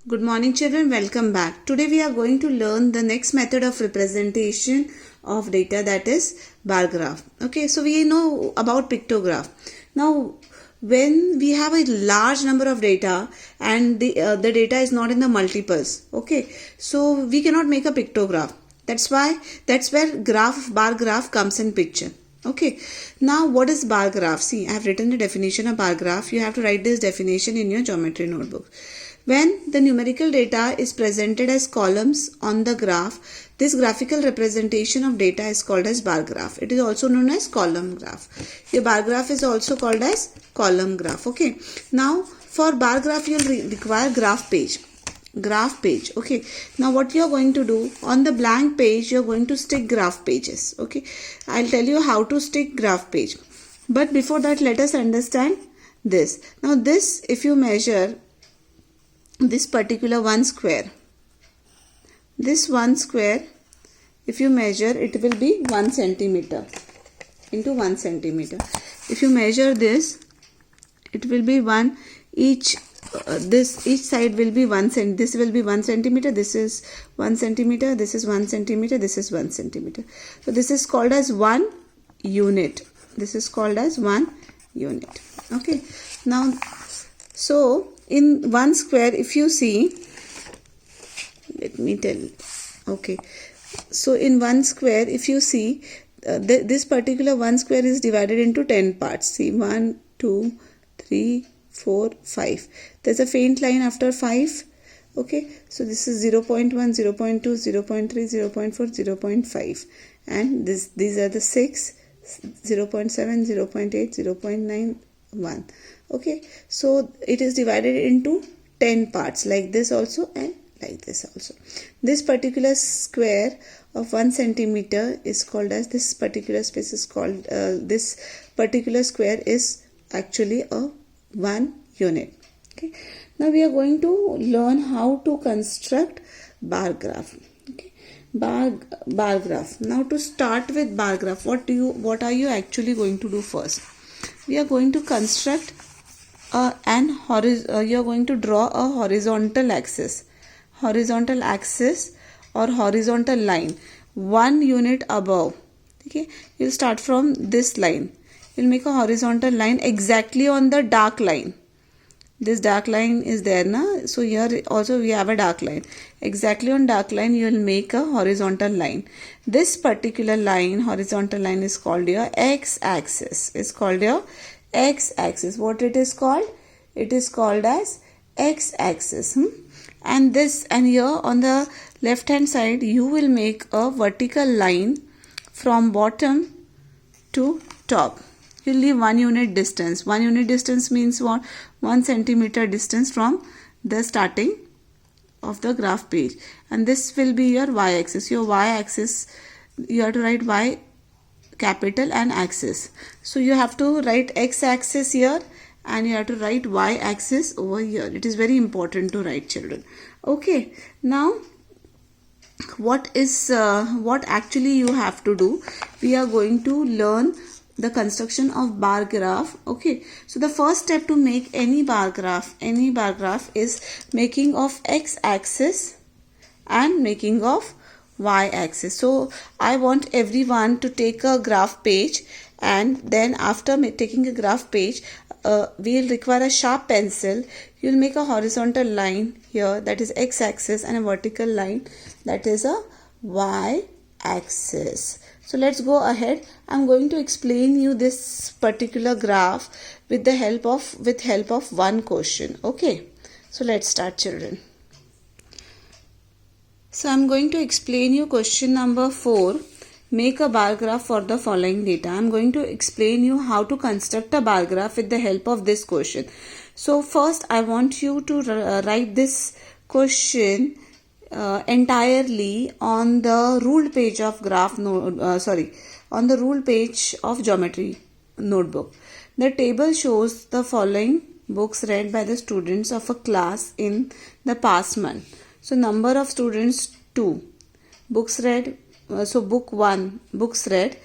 Good morning children, welcome back. Today we are going to learn the next method of representation of data, that is bar graph. Okay, so we know about pictograph. Now when we have a large number of data and the data is not in the multiples, okay, so we cannot make a pictograph. That's where bar graph comes in picture. Okay, now what is bar graph? See, I have written the definition of bar graph. You have to write this definition in your geometry notebook. When the numerical data is presented as columns on the graph, this graphical representation of data is called as bar graph. It is also known as column graph. Your bar graph is also called as column graph. Okay. Now for bar graph you will require graph page. Okay. Now what you are going to do, on the blank page you are going to stick graph pages. Okay. I'll tell you how to stick graph page. But before that, let us understand this. Now this, if you measure this particular one square, if you measure, it will be 1 centimeter into 1 centimeter. If you measure this, it will be each side will be 1 cent. This will be 1 centimeter. This is 1 centimeter. This is 1 centimeter. This is 1 centimeter. So this is called as 1 unit. Okay. Now, so in one square, if you see, let me tell. Okay, so in one square, if you see, this particular one square is divided into 10 parts. See, 1, 2, 3, 4, 5. There's a faint line after 5. Okay, so this is 0.1, 0.2, 0.3, 0.4, 0.5, and these are the 6, 0.7, 0.8, 0.9, 1. Okay, so it is divided into 10 parts, like this also and like this also. This particular square of 1 centimeter is called as, this particular space is called, this particular square is actually a 1 unit. Okay, now we are going to learn how to construct bar graph. Okay, bar graph. Now to start with bar graph, what are you actually going to do first? We are going to construct you are going to draw a horizontal axis or horizontal line 1 unit above. Okay, you'll start from this line. You'll make a horizontal line exactly on the dark line. This dark line is there, na? So here also we have a dark line. Exactly on dark line you will make a horizontal line. This particular line, horizontal line, is called your x-axis. What it is called? It is called as x-axis. And here on the left hand side you will make a vertical line from bottom to top. You leave 1 unit distance. 1 unit distance means what? 1 centimeter distance from the starting of the graph page. And this will be your y-axis. Your y-axis, you have to write y capital and axis. So you have to write x-axis here and you have to write y-axis over here. It is very important to write, children. Okay, now what actually you have to do? We are going to learn the construction of bar graph. Okay, so the first step to make any bar graph is making of x-axis and making of y-axis. So I want everyone to take a graph page, and then after taking a graph page, we will require a sharp pencil. You will make a horizontal line here, that is x-axis, and a vertical line, that is a y-axis. So let's go ahead. I'm going to explain you this particular graph with help of one question. Okay, so let's start, children. So I'm going to explain you question number 4. Make a bar graph for the following data. I'm going to explain you how to construct a bar graph with the help of this question. So first I want you to write this question entirely on the ruled page of on the ruled page of geometry notebook. The table shows the following books read by the students of a class in the past month. So number of students 2. Books read, so book 1 books read.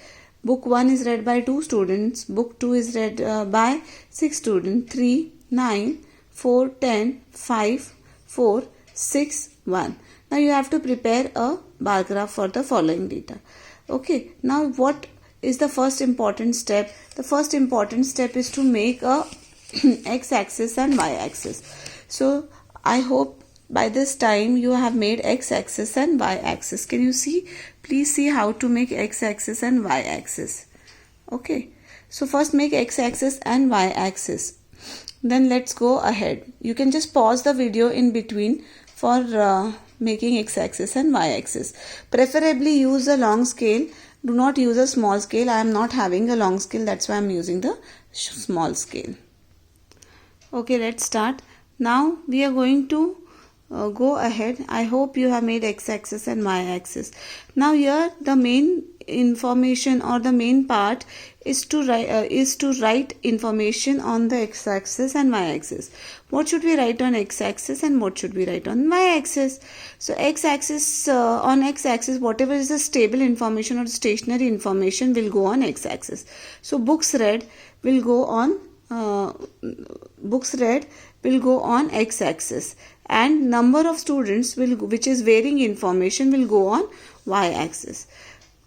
Book 1 is read by 2 students. Book 2 is read by 6 students. 3, 9, 4, 10, 5, 4, 6, 1. Now you have to prepare a bar graph for the following data. Okay, now what is the first important step? The first important step is to make a x-axis and y-axis. So I hope by this time you have made x-axis and y-axis. Can you see? Please see how to make x-axis and y-axis. Okay, so first make x-axis and y-axis. Then let's go ahead. You can just pause the video in between for making x-axis and y-axis. Preferably use a long scale. Do not use a small scale. I am not having a long scale. That's why I am using the small scale. Okay, let's start. Now we are going to go ahead. I hope you have made x-axis and y-axis. Now here the main information or the main part is to write information on the x-axis and y-axis. What should we write on x-axis and what should we write on y-axis? So x-axis, on x-axis, whatever is the stable information or stationary information will go on x-axis. So books read will go on x-axis, and number of students which is varying information will go on y-axis.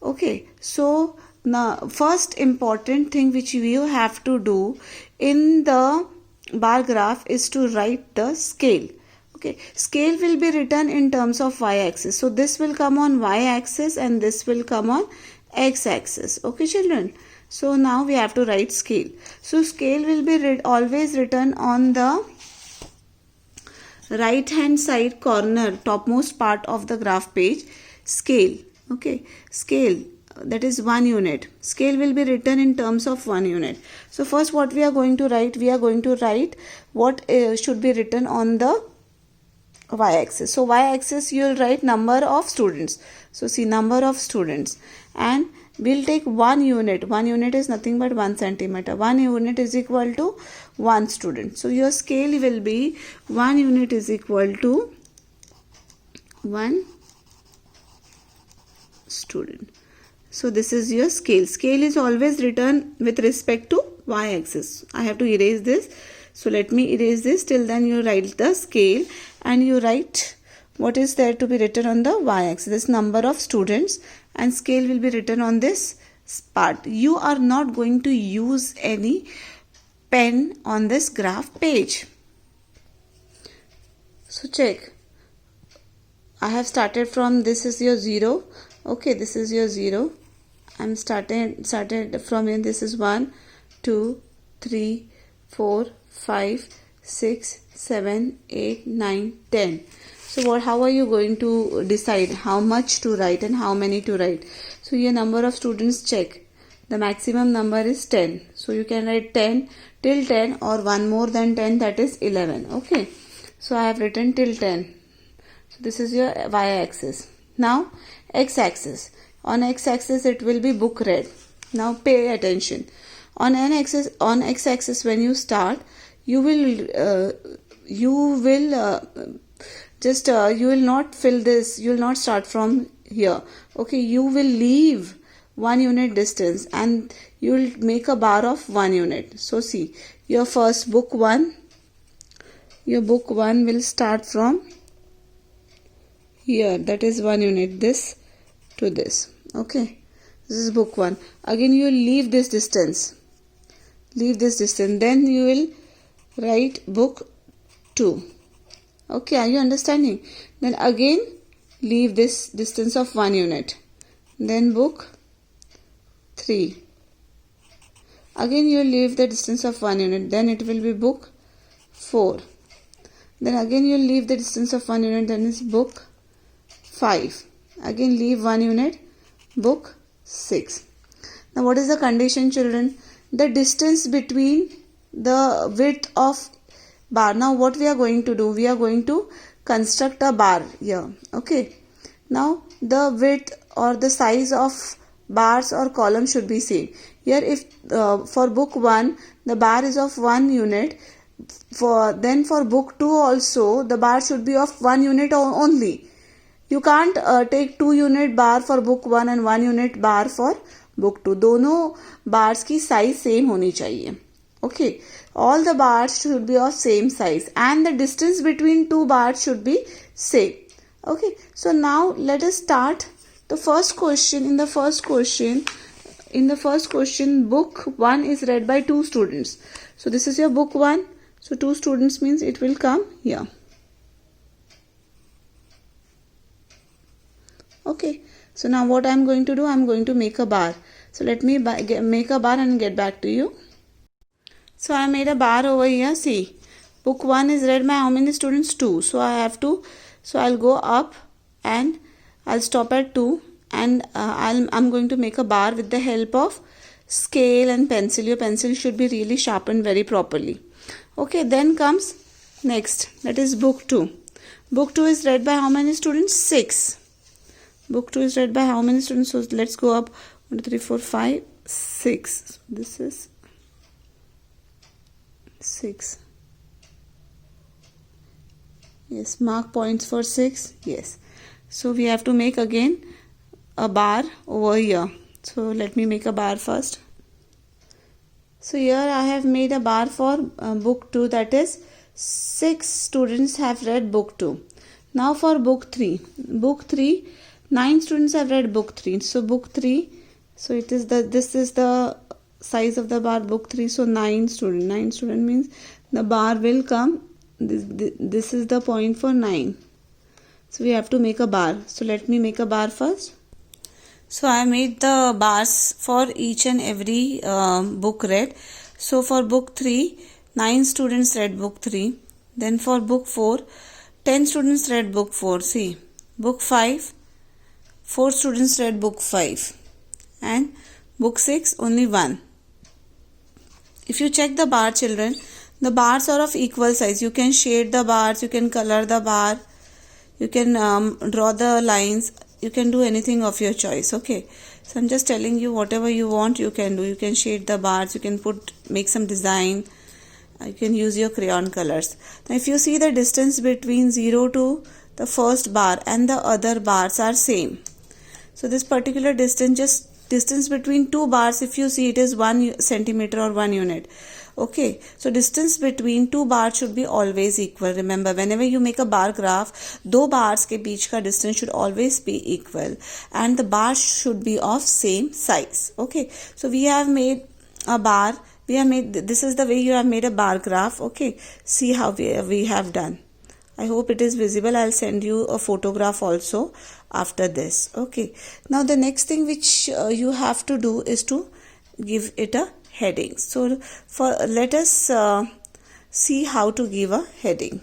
Okay, so now first important thing which you have to do in the bar graph is to write the scale. Okay, scale will be written in terms of y-axis. So this will come on y-axis and this will come on x-axis. Okay, children. So now we have to write scale. So scale will be always written on the right hand side corner, topmost part of the graph page. Scale. Okay, scale, that is 1 unit. Scale will be written in terms of 1 unit. So first what we are going to write? We are going to write what should be written on the y-axis. So y-axis you will write number of students. So see, number of students, and we'll take 1 unit. 1 unit is nothing but 1 centimeter. 1 unit is equal to 1 student. So your scale will be 1 unit is equal to 1 student. So this is your scale. Scale is always written with respect to y-axis. I have to erase this. So let me erase this. Till then you write the scale and you write what is there to be written on the y-axis. This number of students, and scale will be written on this part. You are not going to use any pen on this graph page. So check. I have started from, this is your 0. Okay, this is your 0. I'm started from here. This is 1, 2, 3, 4, 5, 6, 7, 8, 9, 10. So how are you going to decide how much to write and how many to write? So your number of students, check. The maximum number is 10. So you can write 10 till 10 or one more than 10, that is 11. Okay. So I have written till 10. So this is your y-axis. Now x-axis. On x-axis it will be book read. Now pay attention. On x-axis when you start, you will not fill this. You will not start from here. Okay, you will leave 1 unit distance and you will make a bar of 1 unit. So see, your first book 1. Your book 1 will start from here, that is 1 unit, this to this. Okay, this is book 1. Again you will leave this distance. Then you will write book 2. Okay, are you understanding? Then again leave this distance of 1 unit. Then book 3. Again you will leave the distance of 1 unit. Then it will be book 4. Then again you will leave the distance of 1 unit. Then is book 5. Again leave 1 unit. Book 6. Now what is the condition, children? The distance between the width of bar. Now what we are going to do? We are going to construct a bar here. Okay. Now the width or the size of bars or columns should be same. Here if for book 1 the bar is of 1 unit, for book 2 also the bar should be of 1 unit only. You can't take 2 unit bar for book 1 and 1 unit bar for book 2. दोनों bars की size same होनी चाहिए. Okay. all the bars should be of same size and the distance between two bars should be same. Okay, so now let us start the first question. In the first question, book 1 is read by 2 students. So this is your book 1. So 2 students means it will come here. Okay, so now what I am going to do, I am going to make a bar. So let me make a bar and get back to you. So I made a bar over here. See, book 1 is read by how many students? 2. So I'll go up and I'll stop at 2, and I'm going to make a bar with the help of scale and pencil. Your pencil should be really sharpened very properly. Okay, then comes next, that is book 2. Book 2 is read by how many students? 6. Book 2 is read by how many students? So let's go up 1, 2, 3, 4, 5, 6. So this is 6. Yes, mark points for 6. Yes. So we have to make again a bar over here. So let me make a bar first. So here I have made a bar for book 2, that is 6 students have read book 2. Now for book 3. Book 3, 9 students have read book 3. So book 3, so this is the size of the bar, book 3. So 9 student. 9 student means the bar will come. This is the point for 9. So we have to make a bar. So let me make a bar first. So I made the bars for each and every book read. So for book 3, 9 students read book 3. Then for book 4, 10 students read book 4. See, book 5, 4 students read book 5. And book 6, only 1. If you check the bar, children, the bars are of equal size. You can shade the bars, you can color the bar, you can draw the lines. You can do anything of your choice. Okay, so I'm just telling you whatever you want you can do. You can shade the bars, you can make some design, you can use your crayon colors. Now if you see the distance between 0 to the first bar and the other bars are same. So this particular distance between two bars, if you see, it is 1 centimeter or 1 unit. Okay, so distance between two bars should be always equal. Remember, whenever you make a bar graph, दो bars के बीच का distance should always be equal and the bars should be of same size. Okay, so we have made a bar. This is the way you have made a bar graph. Okay, see how we have done. I hope it is visible. I'll send you a photograph also after this. Okay, now the next thing which you have to do is to give it a heading. So let us see how to give a heading.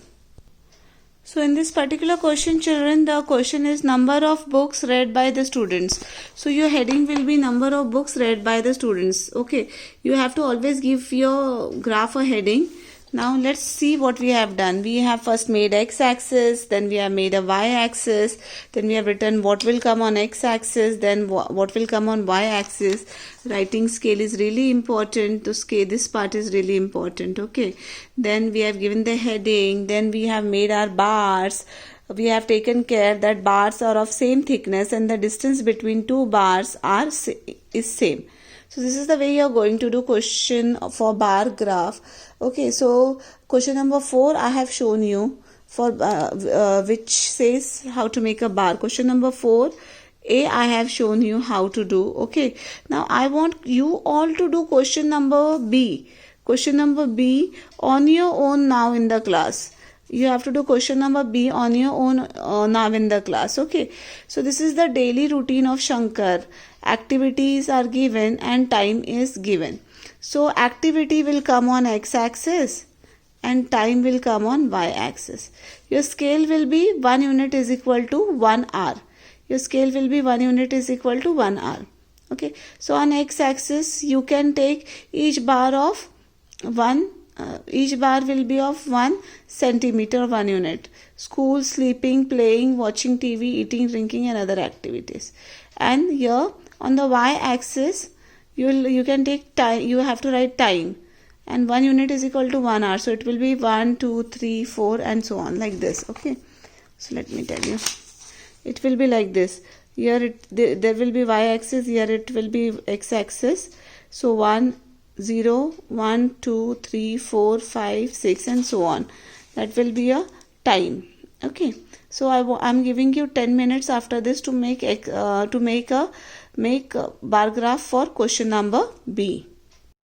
So in this particular question, children, the question is number of books read by the students. So your heading will be number of books read by the students. Okay, you have to always give your graph a heading. Now let's see what we have done. We have first made x-axis, then we have made a y-axis, then we have written what will come on x-axis, then what will come on y-axis. Writing scale is really important. To scale, this part is really important. Okay, then we have given the heading, then we have made our bars. We have taken care that bars are of same thickness and the distance between two bars is same. So this is the way you are going to do question for bar graph. Okay, so question number 4 I have shown you for which says how to make a bar. Question number 4 A I have shown you how to do. Okay, now I want you all to do question number B. Question number B on your own now in the class. You have to do question number B on your own now in the class. Okay, so this is the daily routine of Shankar. Activities are given and time is given. So activity will come on x-axis and time will come on y-axis. Your scale will be 1 unit is equal to 1 hour. Your scale will be 1 unit is equal to 1 hour. Okay, so on x-axis you can take each bar of 1. Each bar will be of 1 centimeter, 1 unit. School, sleeping, playing, watching TV, eating, drinking and other activities. And here on the y-axis you can take time. You have to write time, and 1 unit is equal to 1 hour. So it will be 1, 2, 3, 4 and so on like this. Okay, so let me tell you, it will be like this. Here there will be y-axis, here it will be x-axis. So 1 0, 1, 2, 3, 4, 5, 6 and so on. That will be a time. Okay, so I'm giving you 10 minutes after this to make a bar graph for question number B.